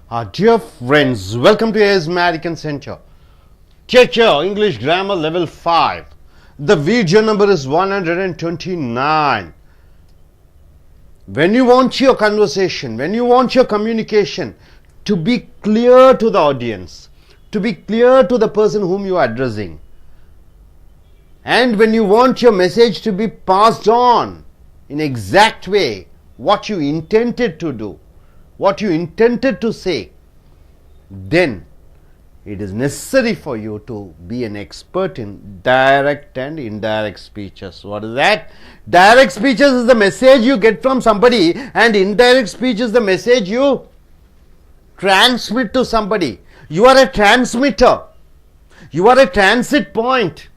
Dear friends, welcome to AS American Center. Teacher, English Grammar Level 5. The video number is 129. When you want your conversation, when you want your communication to be clear to the audience, to be clear to the person whom you are addressing, and when you want your message to be passed on in exact way, what you intended to do, what you intended to say, then it is necessary for you to be an expert in direct and indirect speeches. What is that? Direct speeches is the message you get from somebody, and indirect speech is the message you transmit to somebody. You are a transmitter. You are a transit point.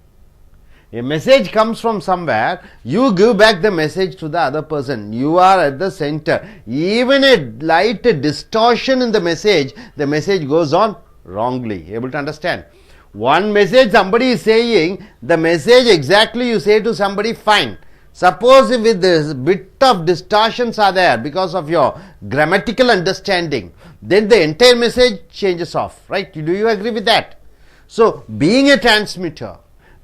A message comes from somewhere, you give back the message to the other person. You are at the center. Even a light distortion in the message goes on wrongly. Able to understand? One message somebody is saying, the message exactly you say to somebody, fine. Suppose if with this bit of distortions are there because of your grammatical understanding, then the entire message changes off, right? Do you agree with that? So, being a transmitter,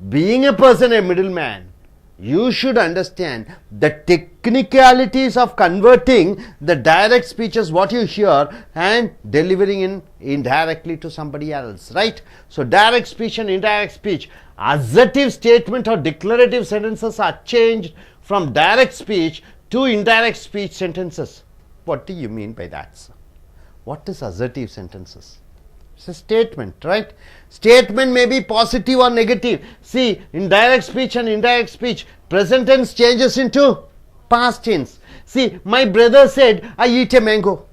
being a person, a middleman, you should understand the technicalities of converting the direct speeches what you hear and delivering in indirectly to somebody else, right? So direct speech and indirect speech, assertive statement or declarative sentences are changed from direct speech to indirect speech sentences. What do you mean by that, sir? What is assertive sentences? It's a statement, right? Statement may be positive or negative. See, in direct speech and indirect speech, present tense changes into past tense. See, my brother said, I eat a mango.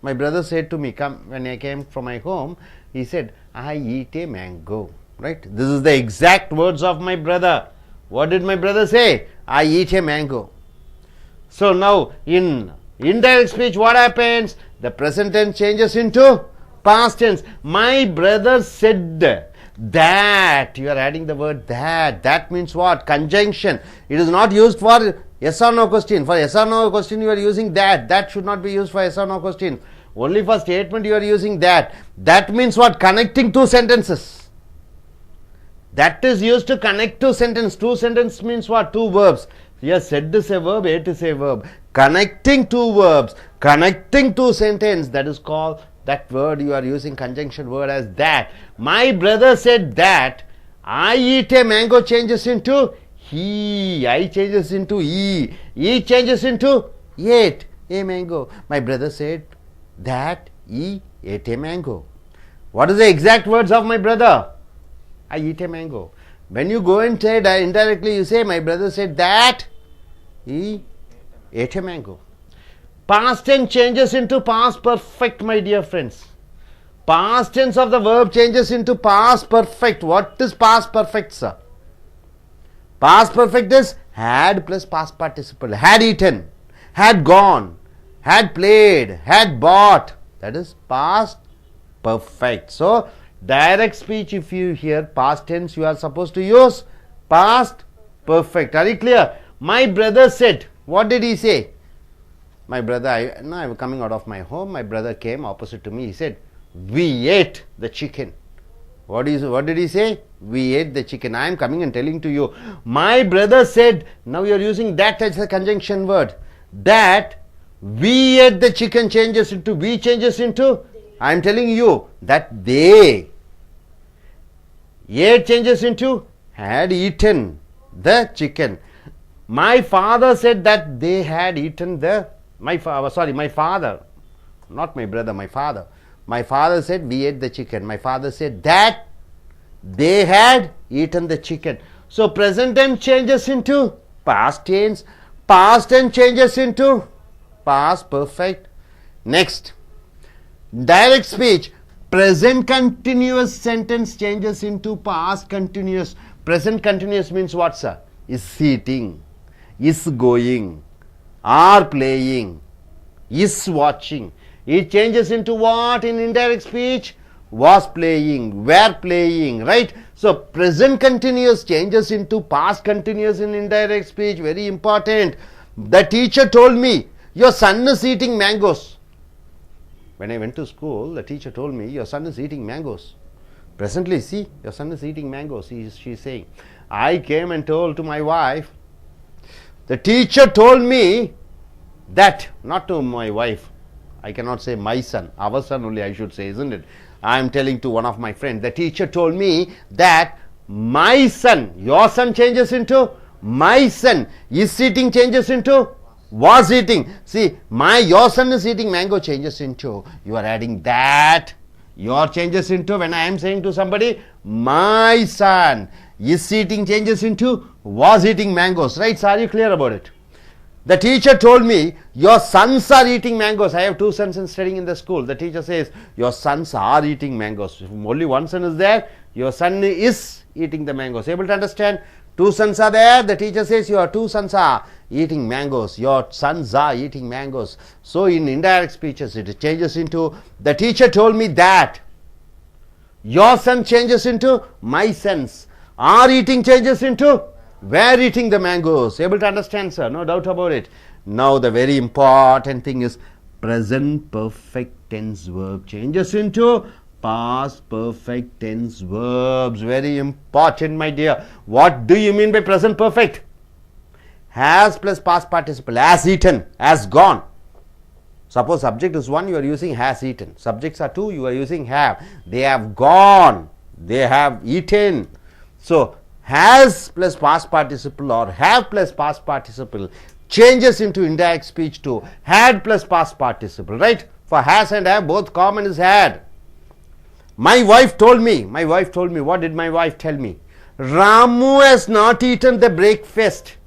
My brother said to me, when I came from my home, he said, I eat a mango. Right? This is the exact words of my brother. What did my brother say? I eat a mango. So now, in indirect speech, what happens? The present tense changes into past tense. My brother said that. You are adding the word that. That means what? Conjunction. It is not used for yes or no question. For yes or no question you are using that. That should not be used for yes or no question. Only for statement you are using that. That means what? Connecting two sentences. That is used to connect two sentences. Two sentences means what? Two verbs. Yes, said is a verb, ate is a verb. Connecting two verbs, connecting two sentences, that is called, that word you are using conjunction word as that. My brother said that. I eat a mango changes into he. I changes into he. He changes into ate a mango. My brother said that he ate a mango. What is the exact words of my brother? I eat a mango. When you go and say indirectly, you say my brother said that he ate a mango. Past tense changes into past perfect, my dear friends. Past tense of the verb changes into past perfect. What is past perfect, sir? Past perfect is had plus past participle. Had eaten, had gone, had played, had bought. That is past perfect. So, direct speech, if you hear past tense, you are supposed to use past perfect. Are you clear? My brother said. What did he say? My brother, I'm coming out of my home. My brother came opposite to me. He said, we ate the chicken. What did he say? We ate the chicken. I am coming and telling to you. My brother said, now you are using that as a conjunction word. That we ate the chicken changes into, we changes into, I am telling you that they. Ate changes into, had eaten the chicken. My father said that they had eaten my father, not my brother, my father. My father said we ate the chicken. My father said that they had eaten the chicken. So present tense changes into past tense. Past tense changes into past perfect. Next, direct speech. Present continuous sentence changes into past continuous. Present continuous means what, sir? Is sitting, is going, are playing, is watching. It changes into what in indirect speech? Was playing, were playing, right? So, present continuous changes into past continuous in indirect speech. Very important. The teacher told me, your son is eating mangoes. When I went to school, the teacher told me, your son is eating mangoes. Presently, see, your son is eating mangoes, she's saying. I came and told to my wife, the teacher told me that, not to my wife, I cannot say my son, our son only I should say, isn't it? I am telling to one of my friends, the teacher told me that my son, your son changes into my son, is eating changes into was eating. See, your son is eating mango changes into, you are adding that, your changes into, when I am saying to somebody, my son is eating changes into was eating mangoes, right? So are you clear about it? The teacher told me, your sons are eating mangoes. I have 2 sons and studying in the school. The teacher says, your sons are eating mangoes. If only one son is there, your son is eating the mangoes. Able to understand? 2 sons are there. The teacher says, your 2 sons are eating mangoes. Your sons are eating mangoes. So in indirect speeches, it changes into, the teacher told me that. Your son changes into, my sons are eating changes into, were eating the mangoes. Able to understand, sir? No doubt about it. Now the very important thing is present perfect tense verb changes into past perfect tense verbs. Very important, my dear. What do you mean by present perfect? Has plus past participle. Has eaten, has gone. Suppose subject is 1, you are using has eaten. Subjects are 2, you are using have. They have gone, they have eaten. So has plus past participle or have plus past participle changes into indirect speech to had plus past participle, right? For has and have, both common is had. My wife told me, what did my wife tell me? Ramu has not eaten the breakfast.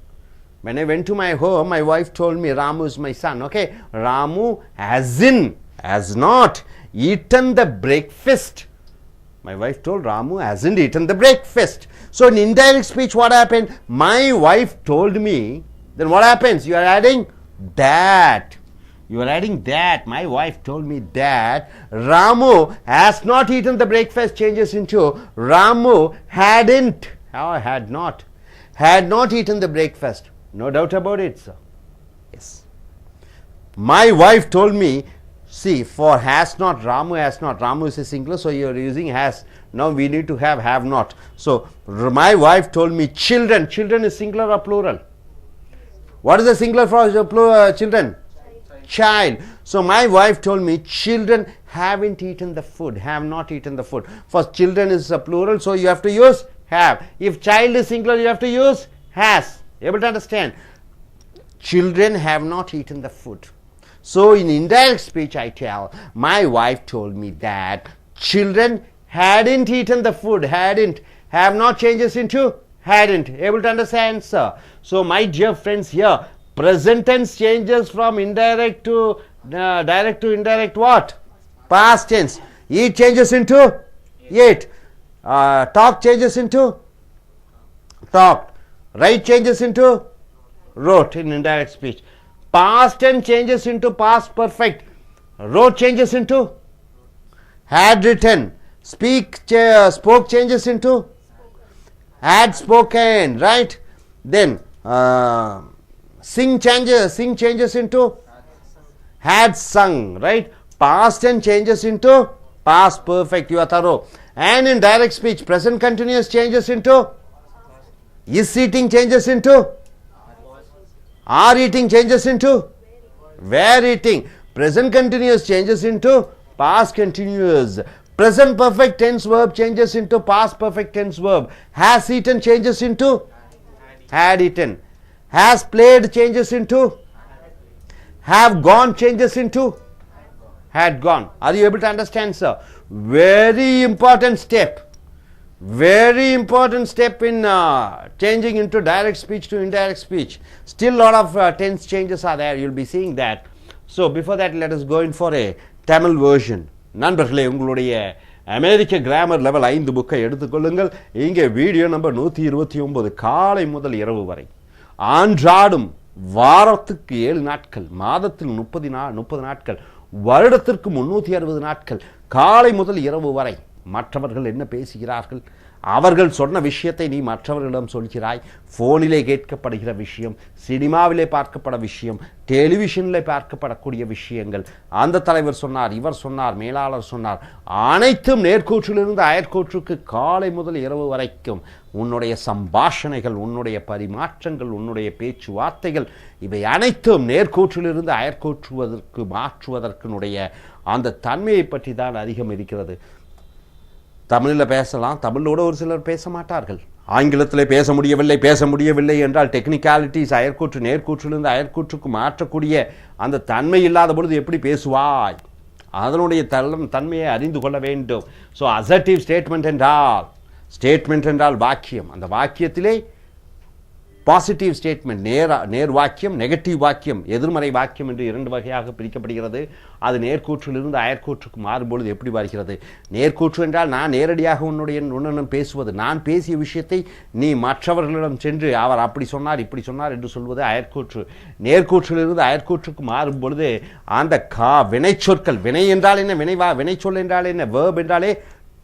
When I went to my home, my wife told me, Ramu is my son, okay? Ramu has not eaten the breakfast. My wife told Ramu hasn't eaten the breakfast. So in indirect speech, what happened? My wife told me, then what happens? You are adding that. You are adding that. My wife told me that Ramu has not eaten the breakfast changes into Ramu hadn't, had not eaten the breakfast. No doubt about it, sir. Yes. My wife told me, see, for has not, Ramu has not. Ramu is a singular, so you are using has. Now we need to have not. So my wife told me children. Children is singular or plural? What is the singular for children? Child. So my wife told me children haven't eaten the food, have not eaten the food. For children is a plural, so you have to use have. If child is singular, you have to use has. Able to understand? Children have not eaten the food. So in indirect speech, I tell, my wife told me that children hadn't eaten the food. Hadn't. Have not changes into hadn't. Able to understand, sir? So my dear friends, here present tense changes from indirect to direct to indirect what? Past tense. Eat changes into ate. Talk changes into talked. Write changes into wrote in indirect speech. Past tense changes into past perfect. Wrote changes into had written. Spoke changes into had spoken, right? Then sing changes into had sung, right? Past tense changes into past perfect. You are thorough. And in direct speech, present continuous changes into is eating changes into are eating changes into were eating. Present continuous changes into past continuous. Present perfect tense verb changes into past perfect tense verb. Has eaten changes into had eaten. Has played changes into have gone changes into had gone. Are you able to understand, sir? Very important step. Very important step in changing into direct speech to indirect speech. Still lot of tense changes are there. You will be seeing that. So before that, let us go in for a Tamil version. நண்பர்களே, உங்களுடைய அமெரிக்க grammar level 5 புக்கை எடுத்துக்கொள்ளுங்கள். இங்கே video number 129 காலை முதல் இரவு வரை. ஆன்றாடும் வாரத்துக்கு 7 நாட்கள், மாதத்தில் 30 நாட்கள், வருடத்திற்கு 360 நாட்கள், காலை முதல் இரவு வரை மற்றவர்கள் என்ன பேசுகிறார்கள், அவர்கள் சொன்ன விஷயத்தை நீ மற்றவர்களிடம் சொல்கிறாய். ஃபோனிலே கேட்கப்படுகிற விஷயம், சினிமாவிலே பார்க்கப்பட விஷயம், டெலிவிஷனில் பார்க்கப்படக்கூடிய விஷயங்கள், அந்த தலைவர் சொன்னார், இவர் சொன்னார், மேலாளர் சொன்னார், அனைத்தும் நேர்கூற்றிலிருந்து அயற்கூற்றுக்கு காலை முதல் இரவு வரைக்கும் உன்னுடைய சம்பாஷணைகள், உன்னுடைய பரிமாற்றங்கள், உன்னுடைய பேச்சுவார்த்தைகள், இவை அனைத்தும் நேர்கூற்றிலிருந்து அயற்கூற்றுவதற்கு மாற்றுவதற்குனுடைய அந்த தன்மையை பற்றி தான் அதிகம் இருக்கிறது. தமிழில் பேசலாம், தமிழோடு ஒரு சிலர் பேச மாட்டார்கள். ஆங்கிலத்தில் பேச முடியவில்லை என்றால் டெக்னிக்காலிட்டிஸ், அயற்கூற்று நேர்கூற்றிலிருந்து அயற்கூற்றுக்கு மாற்றக்கூடிய அந்த தன்மை இல்லாத பொழுது எப்படி பேசுவாய்? அதனுடைய தன்மையை அறிந்து கொள்ள வேண்டும். ஸோ அசர்டிவ் ஸ்டேட்மெண்ட் என்றால் வாக்கியம். அந்த வாக்கியத்திலே பாசிட்டிவ் ஸ்டேட்மெண்ட், நேர் வாக்கியம், நெகட்டிவ் வாக்கியம், எதிர்மறை வாக்கியம் என்று 2 வகையாக பிரிக்கப்படுகிறது. அது நேர்கூற்றிலிருந்து அயற்கூற்றுக்கு மாறும்பொழுது எப்படி வருகிறது? நேர்கூற்று என்றால் நான் நேரடியாக உன்னுடன் பேசுவது, நான் பேசிய விஷயத்தை நீ மற்றவர்களிடம் சென்று அவர் அப்படி சொன்னார் இப்படி சொன்னார் என்று சொல்வது அயற்கூற்று. நேர்கூற்றிலிருந்து அயற்கூற்றுக்கு மாறும் பொழுது அந்த வினைச்சொற்கள், வினை என்றால் என்ன, வினைச்சொல் என்றால் என்ன, வேர்ப் என்றாலே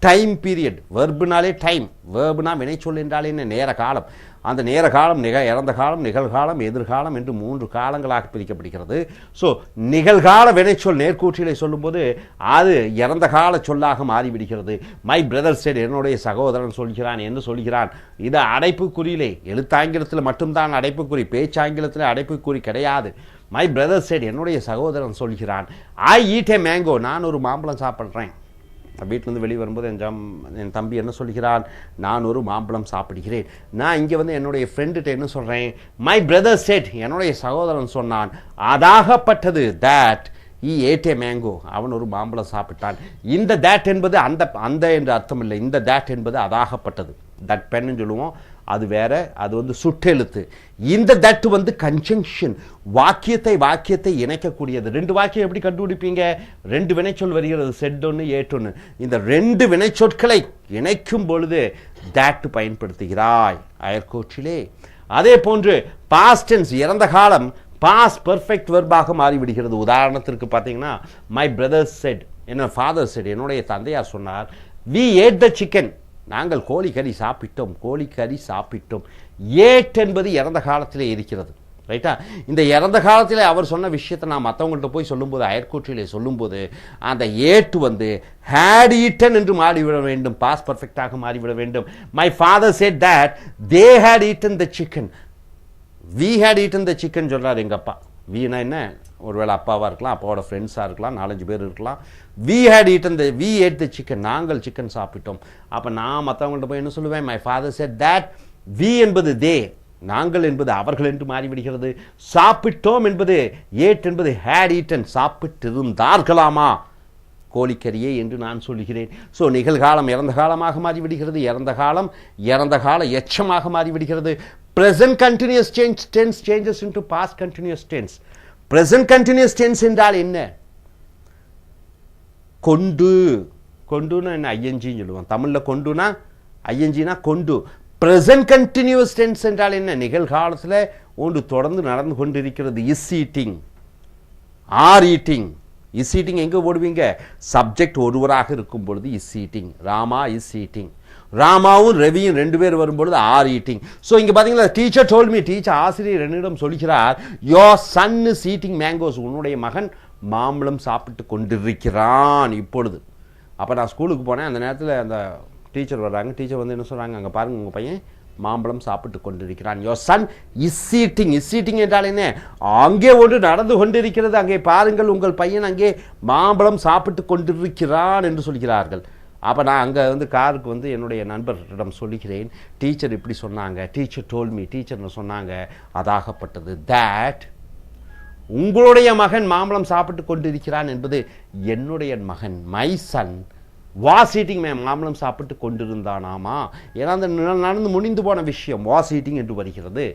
டைம் பீரியட், வெர்புனாலே டைம், வேர்புனா வினைச்சொல் என்றாலே என்ன, நேர காலம். அந்த நேர காலம், இறந்த காலம், நிகழ்காலம், எதிர்காலம் என்று 3 காலங்களாக பிரிக்கப்படுகிறது. ஸோ நிகழ்கால வினைச்சொல் நேர்கூற்றிலே சொல்லும்போது அது இறந்த கால சொல்லாக மாறிவிடுகிறது. மை பிரதர் செட், என்னுடைய சகோதரன் சொல்கிறான் என்று சொல்கிறான். இது அடைப்புக்குறியிலே, எழுத்தாங்கிலத்தில் மட்டும்தான் அடைப்புக்குறி, பேச்சாங்கிலத்தில் அடைப்புக்குறி கிடையாது. மை பிரதர் செட், என்னுடைய சகோதரன் சொல்கிறான். ஐ ஈட் ஏ மேங்கோ, நான் ஒரு மாம்பழம் சாப்பிட்றேன். வீட்டிலேருந்து வெளியே வரும்போது என் தம்பி என்ன சொல்கிறான், நான் ஒரு மாம்பழம் சாப்பிடுகிறேன். நான் இங்கே வந்து என்னுடைய ஃப்ரெண்டுகிட்ட என்ன சொல்கிறேன், மை பிரதர் செட், என்னுடைய சகோதரன் சொன்னான், அதாகப்பட்டது, that he ate a mango, அவன் ஒரு மாம்பழம் சாப்பிட்டான். இந்த தேட் என்பது அந்த என்று அர்த்தம் இல்லை. இந்த தேட் என்பது அதாகப்பட்டது, தட் பென்னு சொல்லுவோம், அது வேற, அது வந்து சுட்டெழுத்து. இந்த தட் வந்து கன்ஜங்ஷன், வாக்கியத்தை இணைக்கக்கூடியது. 2 வாக்கியம் எப்படி கண்டுபிடிப்பீங்க? 2 வினைச்சொல் வருகிறது, செட் ஒன்று, ஏட் ஒன்று. இந்த 2 வினைச்சொற்களை இணைக்கும் பொழுது தட் பயன்படுத்துகிறாய் அயற்கூற்றிலே. அதே போன்று பாஸ்ட் டென்ஸ், இறந்த காலம், பாஸ்ட் பெர்ஃபெக்ட் வெர்பாக மாறிவிடுகிறது. உதாரணத்திற்கு பார்த்தீங்கன்னா, மை பிரதர் செட், என்ன ஃபாதர் செட், என்னுடைய தந்தையார் சொன்னார், வி ஏட் த சிக்கன், நாங்கள் கோழிக்கறி சாப்பிட்டோம். ஏட் என்பது இறந்த காலத்திலே இருக்கிறது, ரைட்டா? இந்த இறந்த காலத்தில் அவர் சொன்ன விஷயத்தை நான் மற்றவங்கள்ட்ட போய் சொல்லும்போது, அயற்கூற்றிலே சொல்லும்போது அந்த ஏட்டு வந்து ஹேட் ஈட்டன் என்று மாறிவிட வேண்டும், பாஸ்ட் பர்ஃபெக்டாக மாறிவிட வேண்டும். My father said that they had eaten the chicken, we had eaten the chicken சொல்கிறார் எங்கள் அப்பா. வீனா என்ன, ஒருவேளை அப்பாவாக இருக்கலாம், அப்பாவோட ஃப்ரெண்ட்ஸாக இருக்கலாம், 4-5 பேர் இருக்கலாம். வி ஏட் த சிக்கன், நாங்கள் சிக்கன் சாப்பிட்டோம். அப்போ நான் மற்றவங்கள்ட்ட போய் என்ன சொல்லுவேன், my father said that, we என்பது தே, நாங்கள் என்பது அவர்கள் என்று மாறிவிடுகிறது. சாப்பிட்டோம் என்பது, ஏட் என்பது ஹேட் ஈட்டன், சாப்பிட்டிருந்தார்களாமா கோழிக்கரியே என்று நான் சொல்கிறேன். ஸோ நிகழ்காலம் இறந்த காலமாக மாறிவிடுகிறது, இறந்த கால எச்சமாக மாறிவிடுகிறது. present continuous tense changes into past continuous tense. present continuous tense என்றால் என்ன? கொண்டுனா என்ன, ஐஎன்ஜின்னு சொல்லுவோம் தமிழில். கொண்டுனா ஐஎன்ஜினா கொண்டு. present continuous tense என்றால் என்ன? நிகழ்காலத்தில் ஒன்று தொடர்ந்து நடந்து கொண்டிருக்கிறது. Is eating, are eating. Is eating எங்கே போடுவீங்க? சப்ஜெக்ட் ஒருவராக இருக்கும் பொழுது is eating. Rama is eating. ராமாவும் ரவியும் 2 பேர் வரும்பொழுது ஆர் ஈட்டிங். ஸோ இங்கே பார்த்தீங்களா, டீச்சர் டோல்ட் மீ, டீச்சர் ஆசிரியர் என்னிடம் சொல்கிறார், your Sun is eating mangoes, உன்னுடைய மகன் மாம்பழம் சாப்பிட்டு கொண்டிருக்கிறான் இப்பொழுது. அப்போ நான் ஸ்கூலுக்கு போனேன், அந்த நேரத்தில் அந்த டீச்சர் வர்றாங்க. டீச்சர் வந்து என்ன சொல்கிறாங்க, அங்கே பாருங்கள் உங்கள் பையன் மாம்பழம் சாப்பிட்டு கொண்டிருக்கிறான். Your Sun is eating. Is eating என்றால் என்ன? அங்கே ஒன்று நடந்து கொண்டிருக்கிறது, அங்கே பாருங்கள் உங்கள் பையன் அங்கே மாம்பழம் சாப்பிட்டு கொண்டிருக்கிறான் என்று சொல்கிறார்கள். அப்போ நான் அங்கே வந்து காருக்கு வந்து என்னுடைய நண்பரிடம் சொல்லுகிறேன், டீச்சர் இப்படி சொன்னாங்க, டீச்சர் டோல் மீ, டீச்சர்னு சொன்னாங்க, அதாகப்பட்டது, தட் உங்களுடைய மகன் மாம்பழம் சாப்பிட்டு கொண்டிருக்கிறான் என்பது என்னுடைய மகன், மை சன் வாஸ் ஈட்டிங், மாம்பழம் சாப்பிட்டு கொண்டிருந்தானாமா. ஏன்னா அந்த நடந்து முடிந்து போன விஷயம் வாஸ் ஈட்டிங் என்று வருகிறது.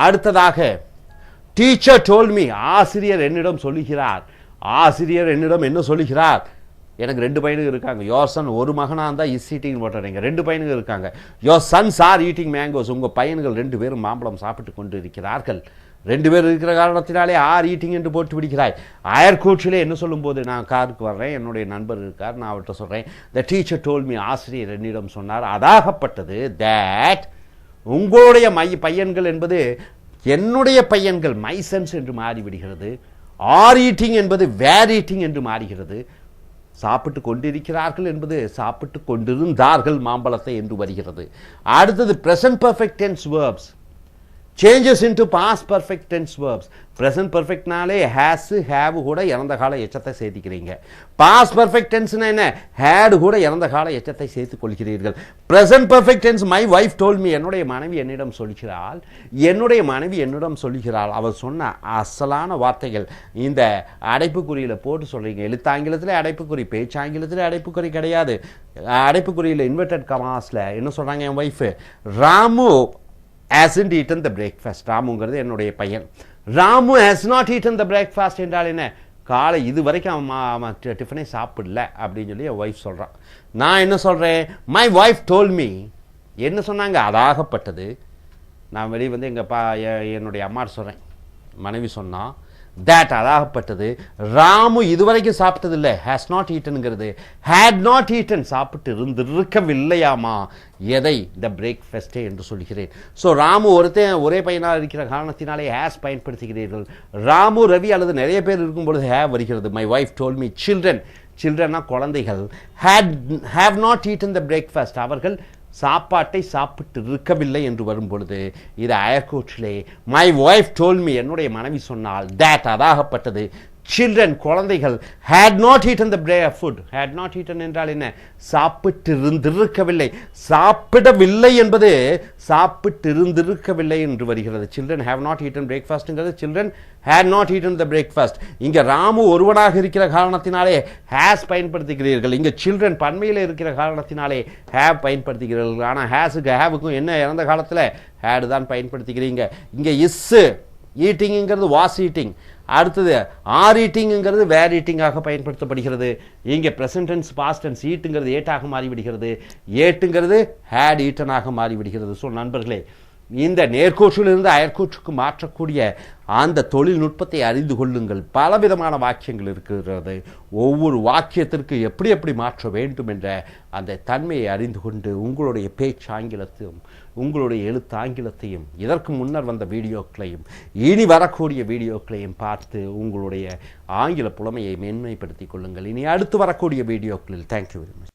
அடுத்ததாக டீச்சர் டோல் மீ, ஆசிரியர் என்னிடம் சொல்லுகிறார். ஆசிரியர் என்னிடம் என்ன சொல்லுகிறார்? எனக்கு 2 பையனுங்க இருக்காங்க. யோர் சன், ஒரு மகனாக இருந்தால் இஸ் ஈட்டிங் போட்டுறீங்க, 2 பையனுங்க இருக்காங்க. Your sons R eating mangoes, உங்கள் பையன்கள் 2 பேரும் மாம்பழம் சாப்பிட்டு கொண்டு இருக்கிறார்கள். 2 பேர் இருக்கிற காரணத்தினாலே ஆர் ஈட்டிங் என்று போட்டு பிடிக்கிறாய். அயர்கூற்றிலே என்ன சொல்லும்போது நான் காருக்கு வர்றேன், என்னுடைய நண்பர் இருக்கார், நான் அவர்கிட்ட சொல்கிறேன், த டீச்சர் டோல் மீ, ஆசிரியர் என்னிடம் சொன்னார், அதாகப்பட்டது தட் உங்களுடைய பையன்கள் என்பது என்னுடைய பையன்கள் மை சென்ஸ் என்று மாறிவிடுகிறது. ஆர் ஈட்டிங் என்பது வேர் ஈட்டிங் என்று மாறுகிறது. சாப்பிட்டு கொண்டிருக்கிறார்கள் என்பது சாப்பிட்டு கொண்டிருந்தார்கள் மாம்பழத்தை என்று வருகிறது. அடுத்தது present perfect tense verbs changes into past perfect tense verbs. present perfect நாலே has have கூட இறந்த கால எச்சத்தை சேர்த்துக்கிறீங்க. past perfect tense என்ன, had கூட இறந்த கால எச்சத்தை சேர்த்துக் கொள்கிறீர்கள். present perfect tense my wife told me, என்னுடைய மனைவி என்னிடம் சொல்கிறாள், என்னுடைய மனைவி என்னிடம் சொல்கிறாள். அவர் சொன்ன அசலான வார்த்தைகள் இந்த அடைப்புக்குறியில் போட்டு சொல்றீங்க. எழுத்தாங்கிலத்தில் அடைப்புக்குறி, பேச்சாங்கிலத்தில் அடைப்புக்குறி கிடையாது. அடைப்புக்குறியில் இன்வெர்டட் கமாஸ்ல என்ன சொல்றாங்க, என் wife Ramu hasn't eaten the breakfast. ராமுங்கிறது என்னுடைய பையன். Ramu has not eaten the breakfast என்றால் என்ன, காலை இது வரைக்கும் அவன் டிஃபனே சாப்பிடல அப்படின்னு சொல்லி என் ஒய்ஃப் சொல்கிறான். நான் என்ன சொல்கிறேன், மை ஒய்ஃப் டோல் மீ, என்ன சொன்னாங்க, அதாகப்பட்டது. நான் வெளியே வந்து என்னுடைய அம்மாட்ட சொல்கிறேன், மனைவி சொன்னான், that அதாகப்பட்டது. ராமு இதுவரைக்கும் சாப்பிட்டதில்லை, has not eatenங்கிறது had not eaten, சாப்பிட்டு இருந்திருக்கவில்லையாமா. எதை, the breakfast என்று சொல்கிறேன். ஸோ ராமு ஒரே பையனாக இருக்கிற காரணத்தினாலே ஹேஸ் பயன்படுத்துகிறீர்கள். ராமு ரவி அல்லது நிறைய பேர் இருக்கும் பொழுது ஹேவ் வருகிறது. மை ஒய்ஃப் டோல் மீ சில்ட்ரன்னா குழந்தைகள், have not eaten the breakfast, அவர்கள் சாப்பாட்டை சாப்பிட்டு இருக்கவில்லை என்று வரும் பொழுது இது அயர்கூற்றிலே மை ஒய்ஃப் டோல் மீ, என்னுடைய மனைவி சொன்னால், that அதாகப்பட்டது. சில்ட்ரன் குழந்தைகள் had not eaten the food. had not eaten என்றால் என்ன, சாப்பிட்டு இருந்திருக்கவில்லை. சாப்பிடவில்லை என்பது சாப்பிட்டு இருந்திருக்கவில்லை என்று வருகிறது. சில்ட்ரன் have not eaten breakfastங்கிறது children had not eaten the breakfast. இங்க ராமு ஒருவனாக இருக்கிற காரணத்தினாலே has பயன்படுத்துகிறீர்கள். இங்க சில்ட்ரன் பன்மையில் இருக்கிற காரணத்தினாலே have பயன்படுத்துகிறீர்கள். ஆனால் ஹேஸுக்கு ஹேவுக்கும் என்ன இறந்த காலத்தில் had தான் பயன்படுத்துகிறீங்க. இங்க இஸ் ஈட்டிங்கிறது வாஸ் ஈட்டிங். அடுத்தது ஆர் ஈட்டிங்கிறது வேர் ஈட்டிங்காக பயன்படுத்தப்படுகிறது. இங்கே ப்ரெசன்ட் டென்ஸ் பாஸ்ட் டென்ஸ் ஈட்டுங்கிறது ஏட்டாக மாறிவிடுகிறது, ஏட்டுங்கிறது ஹேட் ஈட்டனாக மாறிவிடுகிறது. ஸோ நண்பர்களே, இந்த நேர்கூற்றிலிருந்து அயற்கூற்றுக்கு மாற்றக்கூடிய அந்த தொழில்நுட்பத்தை அறிந்து கொள்ளுங்கள். பலவிதமான வாக்கியங்கள் இருக்கிறது. ஒவ்வொரு வாக்கியத்திற்கு எப்படி எப்படி மாற்ற வேண்டும் என்ற அந்த தன்மையை அறிந்து கொண்டு உங்களுடைய பேச்சு ஆங்கிலத்தையும் உங்களுடைய எழுத்து ஆங்கிலத்தையும் இதற்கு முன்னர் வந்த வீடியோக்களையும் இனி வரக்கூடிய வீடியோக்களையும் பார்த்து உங்களுடைய ஆங்கில புலமையை மேன்மைப்படுத்திக் கொள்ளுங்கள். இனி அடுத்து வரக்கூடிய வீடியோக்களில் தேங்க்யூ வெரி மச்.